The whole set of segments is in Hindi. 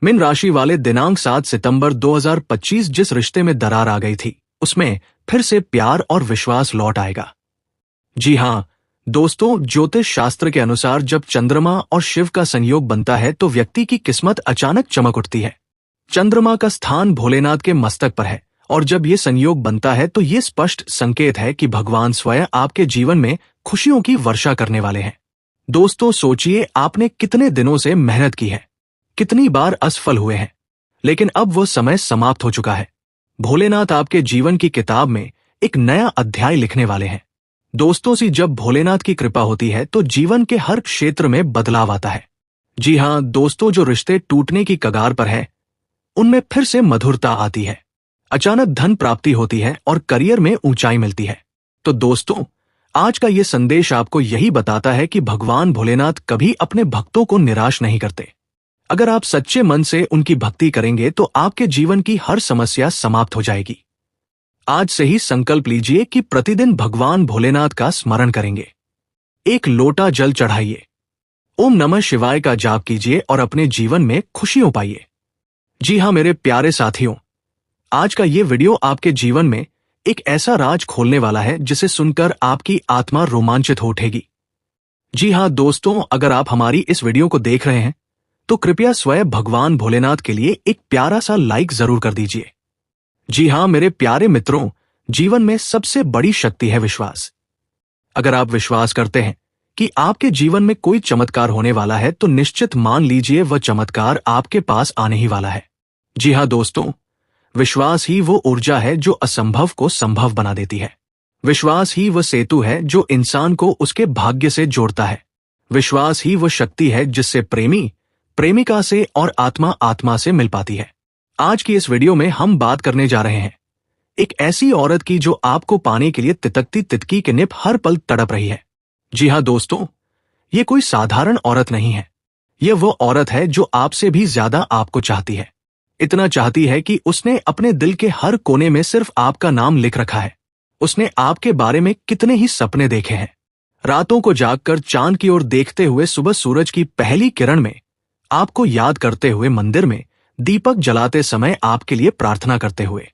मीन राशि वाले दिनांक 7 सितंबर 2025 जिस रिश्ते में दरार आ गई थी, उसमें फिर से प्यार और विश्वास लौट आएगा। जी हाँ दोस्तों, ज्योतिष शास्त्र के अनुसार जब चंद्रमा और शिव का संयोग बनता है तो व्यक्ति की किस्मत अचानक चमक उठती है। चंद्रमा का स्थान भोलेनाथ के मस्तक पर है और जब ये संयोग बनता है तो ये स्पष्ट संकेत है कि भगवान स्वयं आपके जीवन में खुशियों की वर्षा करने वाले हैं। दोस्तों सोचिए, आपने कितने दिनों से मेहनत की है, कितनी बार असफल हुए हैं, लेकिन अब वो समय समाप्त हो चुका है। भोलेनाथ आपके जीवन की किताब में एक नया अध्याय लिखने वाले हैं। दोस्तों जब भोलेनाथ की कृपा होती है तो जीवन के हर क्षेत्र में बदलाव आता है। जी हाँ दोस्तों, जो रिश्ते टूटने की कगार पर है उनमें फिर से मधुरता आती है, अचानक धन प्राप्ति होती है और करियर में ऊंचाई मिलती है। तो दोस्तों, आज का ये संदेश आपको यही बताता है कि भगवान भोलेनाथ कभी अपने भक्तों को निराश नहीं करते। अगर आप सच्चे मन से उनकी भक्ति करेंगे तो आपके जीवन की हर समस्या समाप्त हो जाएगी। आज से ही संकल्प लीजिए कि प्रतिदिन भगवान भोलेनाथ का स्मरण करेंगे। एक लोटा जल चढ़ाइए, ओम नमः शिवाय का जाप कीजिए और अपने जीवन में खुशियां पाइए। जी हाँ मेरे प्यारे साथियों, आज का ये वीडियो आपके जीवन में एक ऐसा राज खोलने वाला है जिसे सुनकर आपकी आत्मा रोमांचित हो उठेगी। जी हाँ दोस्तों, अगर आप हमारी इस वीडियो को देख रहे हैं तो कृपया स्वयं भगवान भोलेनाथ के लिए एक प्यारा सा लाइक जरूर कर दीजिए। जी हाँ मेरे प्यारे मित्रों, जीवन में सबसे बड़ी शक्ति है विश्वास। अगर आप विश्वास करते हैं कि आपके जीवन में कोई चमत्कार होने वाला है तो निश्चित मान लीजिए वह चमत्कार आपके पास आने ही वाला है। जी हाँ दोस्तों, विश्वास ही वो ऊर्जा है जो असंभव को संभव बना देती है। विश्वास ही वह सेतु है जो इंसान को उसके भाग्य से जोड़ता है। विश्वास ही वह शक्ति है जिससे प्रेमी प्रेमिका से और आत्मा आत्मा से मिल पाती है। आज की इस वीडियो में हम बात करने जा रहे हैं एक ऐसी औरत की जो आपको पाने के लिए तितकती तितकी के निप हर पल तड़प रही है। जी हाँ दोस्तों, ये कोई साधारण औरत नहीं है। यह वो औरत है जो आपसे भी ज्यादा आपको चाहती है। इतना चाहती है कि उसने अपने दिल के हर कोने में सिर्फ आपका नाम लिख रखा है। उसने आपके बारे में कितने ही सपने देखे हैं, रातों को जागकर चांद की ओर देखते हुए सुबह सूरज की पहली किरण में आपको याद करते हुए मंदिर में दीपक जलाते समय आपके लिए प्रार्थना करते हुए।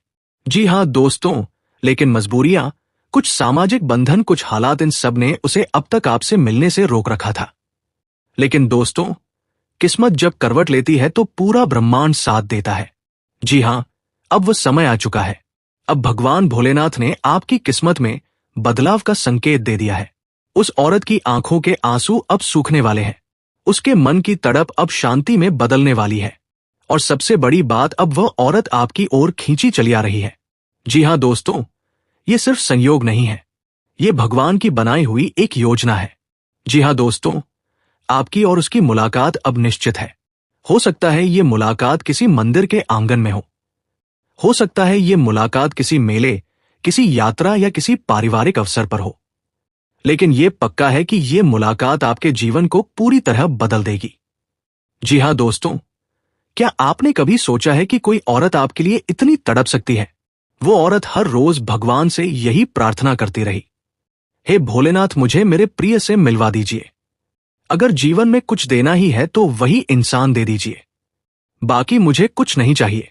जी हाँ दोस्तों, लेकिन मजबूरियां, कुछ सामाजिक बंधन, कुछ हालात, इन सब ने उसे अब तक आपसे मिलने से रोक रखा था। लेकिन दोस्तों, किस्मत जब करवट लेती है तो पूरा ब्रह्मांड साथ देता है। जी हाँ, अब वह समय आ चुका है। अब भगवान भोलेनाथ ने आपकी किस्मत में बदलाव का संकेत दे दिया है। उस औरत की आंखों के आंसू अब सूखने वाले हैं, उसके मन की तड़प अब शांति में बदलने वाली है और सबसे बड़ी बात, अब वह औरत आपकी ओर खींची चली आ रही है। जी हाँ दोस्तों, ये सिर्फ संयोग नहीं है, ये भगवान की बनाई हुई एक योजना है। जी हाँ दोस्तों, आपकी और उसकी मुलाकात अब निश्चित है। हो सकता है ये मुलाकात किसी मंदिर के आंगन में हो सकता है ये मुलाकात किसी मेले, किसी यात्रा या किसी पारिवारिक अवसर पर हो, लेकिन ये पक्का है कि ये मुलाकात आपके जीवन को पूरी तरह बदल देगी। जी हाँ दोस्तों, क्या आपने कभी सोचा है कि कोई औरत आपके लिए इतनी तड़प सकती है? वो औरत हर रोज भगवान से यही प्रार्थना करती रही, हे भोलेनाथ, मुझे मेरे प्रिय से मिलवा दीजिए। अगर जीवन में कुछ देना ही है तो वही इंसान दे दीजिए, बाकी मुझे कुछ नहीं चाहिए।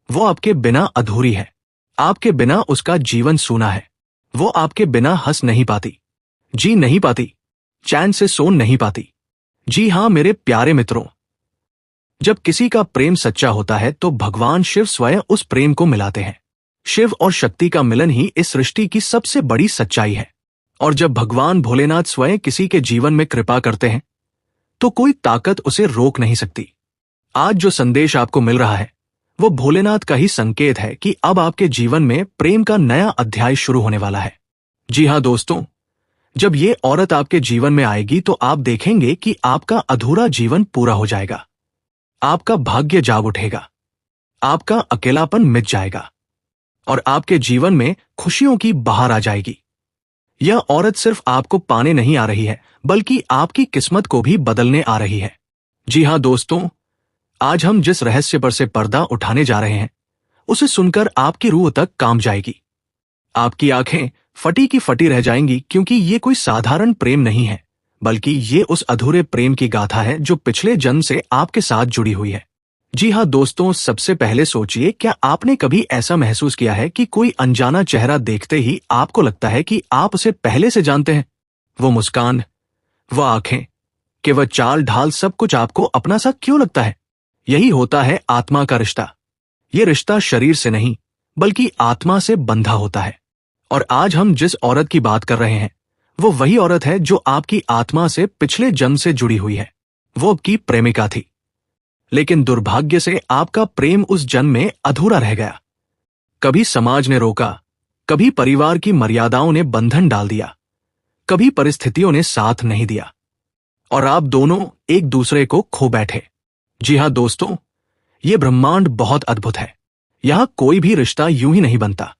वो आपके बिना अधूरी है, आपके बिना उसका जीवन सूना है। वो आपके बिना हंस नहीं पाती, जी नहीं पाती, चैन से सो नहीं पाती। जी हाँ मेरे प्यारे मित्रों, जब किसी का प्रेम सच्चा होता है तो भगवान शिव स्वयं उस प्रेम को मिलाते हैं। शिव और शक्ति का मिलन ही इस सृष्टि की सबसे बड़ी सच्चाई है। और जब भगवान भोलेनाथ स्वयं किसी के जीवन में कृपा करते हैं तो कोई ताकत उसे रोक नहीं सकती। आज जो संदेश आपको मिल रहा है वो भोलेनाथ का ही संकेत है कि अब आपके जीवन में प्रेम का नया अध्याय शुरू होने वाला है। जी हाँ दोस्तों, जब ये औरत आपके जीवन में आएगी तो आप देखेंगे कि आपका अधूरा जीवन पूरा हो जाएगा, आपका भाग्य जाग उठेगा, आपका अकेलापन मिट जाएगा और आपके जीवन में खुशियों की बहार आ जाएगी। यह औरत सिर्फ आपको पाने नहीं आ रही है, बल्कि आपकी किस्मत को भी बदलने आ रही है। जी हाँ दोस्तों, आज हम जिस रहस्य पर से पर्दा उठाने जा रहे हैं उसे सुनकर आपकी रूह तक कांप जाएगी। आपकी आंखें फटी की फटी रह जाएंगी, क्योंकि ये कोई साधारण प्रेम नहीं है, बल्कि ये उस अधूरे प्रेम की गाथा है जो पिछले जन्म से आपके साथ जुड़ी हुई है। जी हाँ दोस्तों, सबसे पहले सोचिए, क्या आपने कभी ऐसा महसूस किया है कि कोई अनजाना चेहरा देखते ही आपको लगता है कि आप उसे पहले से जानते हैं? वो मुस्कान, वह आंखें, कि वह चाल ढाल, सब कुछ आपको अपना सा क्यों लगता है? यही होता है आत्मा का रिश्ता। ये रिश्ता शरीर से नहीं, बल्कि आत्मा से बंधा होता है। और आज हम जिस औरत की बात कर रहे हैं, वो वही औरत है जो आपकी आत्मा से पिछले जन्म से जुड़ी हुई है। वो आपकी प्रेमिका थी, लेकिन दुर्भाग्य से आपका प्रेम उस जन्म में अधूरा रह गया। कभी समाज ने रोका, कभी परिवार की मर्यादाओं ने बंधन डाल दिया, कभी परिस्थितियों ने साथ नहीं दिया, और आप दोनों एक दूसरे को खो बैठे। जी हाँ दोस्तों, ये ब्रह्मांड बहुत अद्भुत है। यहां कोई भी रिश्ता यूं ही नहीं बनता।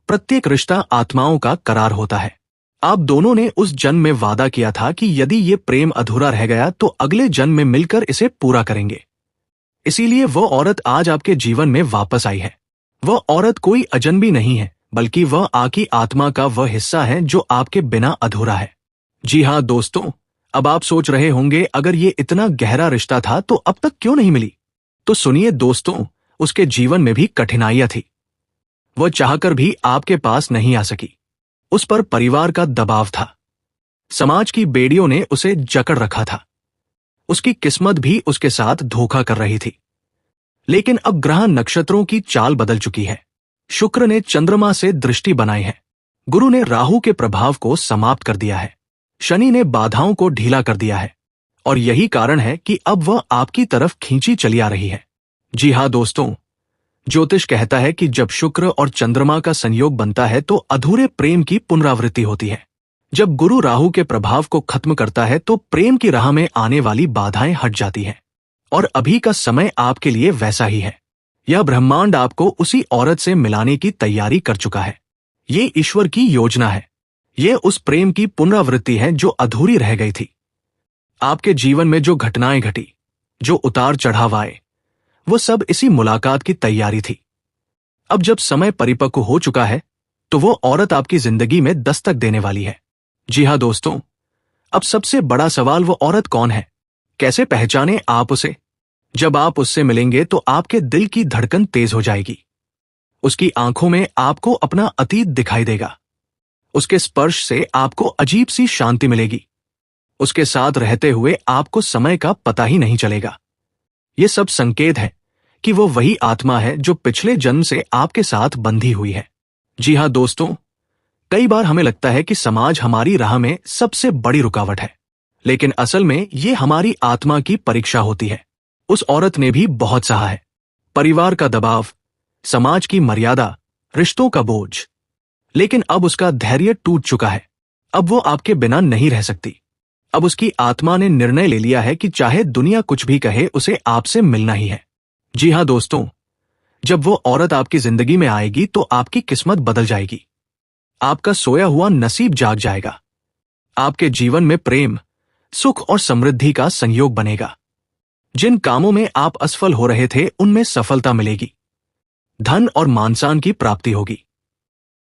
प्रत्येक रिश्ता आत्माओं का करार होता है। आप दोनों ने उस जन्म में वादा किया था कि यदि ये प्रेम अधूरा रह गया तो अगले जन्म में मिलकर इसे पूरा करेंगे। इसीलिए वो औरत आज आपके जीवन में वापस आई है। वह औरत कोई अजनबी नहीं है, बल्कि वह आपकी आत्मा का वह हिस्सा है जो आपके बिना अधूरा है। जी हाँ दोस्तों, अब आप सोच रहे होंगे, अगर ये इतना गहरा रिश्ता था तो अब तक क्यों नहीं मिली? तो सुनिए दोस्तों, उसके जीवन में भी कठिनाइयां थी। वह चाहकर भी आपके पास नहीं आ सकी। उस पर परिवार का दबाव था। समाज की बेड़ियों ने उसे जकड़ रखा था। उसकी किस्मत भी उसके साथ धोखा कर रही थी। लेकिन अब ग्रह नक्षत्रों की चाल बदल चुकी है। शुक्र ने चंद्रमा से दृष्टि बनाई है। गुरु ने राहु के प्रभाव को समाप्त कर दिया है। शनि ने बाधाओं को ढीला कर दिया है। और यही कारण है कि अब वह आपकी तरफ खींची चली आ रही है। जी हाँ दोस्तों, ज्योतिष कहता है कि जब शुक्र और चंद्रमा का संयोग बनता है तो अधूरे प्रेम की पुनरावृत्ति होती है। जब गुरु राहु के प्रभाव को खत्म करता है तो प्रेम की राह में आने वाली बाधाएं हट जाती हैं। और अभी का समय आपके लिए वैसा ही है। यह ब्रह्मांड आपको उसी औरत से मिलाने की तैयारी कर चुका है। ये ईश्वर की योजना है। ये उस प्रेम की पुनरावृत्ति है जो अधूरी रह गई थी। आपके जीवन में जो घटनाएं घटी, जो उतार चढ़ाव आए, वो सब इसी मुलाकात की तैयारी थी। अब जब समय परिपक्व हो चुका है तो वो औरत आपकी जिंदगी में दस्तक देने वाली है। जी हाँ दोस्तों, अब सबसे बड़ा सवाल, वो औरत कौन है? कैसे पहचाने आप उसे? जब आप उससे मिलेंगे तो आपके दिल की धड़कन तेज हो जाएगी। उसकी आंखों में आपको अपना अतीत दिखाई देगा। उसके स्पर्श से आपको अजीब सी शांति मिलेगी। उसके साथ रहते हुए आपको समय का पता ही नहीं चलेगा। ये सब संकेत है कि वो वही आत्मा है जो पिछले जन्म से आपके साथ बंधी हुई है। जी हाँ दोस्तों, कई बार हमें लगता है कि समाज हमारी राह में सबसे बड़ी रुकावट है, लेकिन असल में ये हमारी आत्मा की परीक्षा होती है। उस औरत ने भी बहुत सहा है। परिवार का दबाव, समाज की मर्यादा, रिश्तों का बोझ, लेकिन अब उसका धैर्य टूट चुका है। अब वो आपके बिना नहीं रह सकती। अब उसकी आत्मा ने निर्णय ले लिया है कि चाहे दुनिया कुछ भी कहे, उसे आपसे मिलना ही है। जी हाँ दोस्तों, जब वो औरत आपकी जिंदगी में आएगी तो आपकी किस्मत बदल जाएगी। आपका सोया हुआ नसीब जाग जाएगा। आपके जीवन में प्रेम, सुख और समृद्धि का संयोग बनेगा। जिन कामों में आप असफल हो रहे थे, उनमें सफलता मिलेगी। धन और मान सम्मान की प्राप्ति होगी।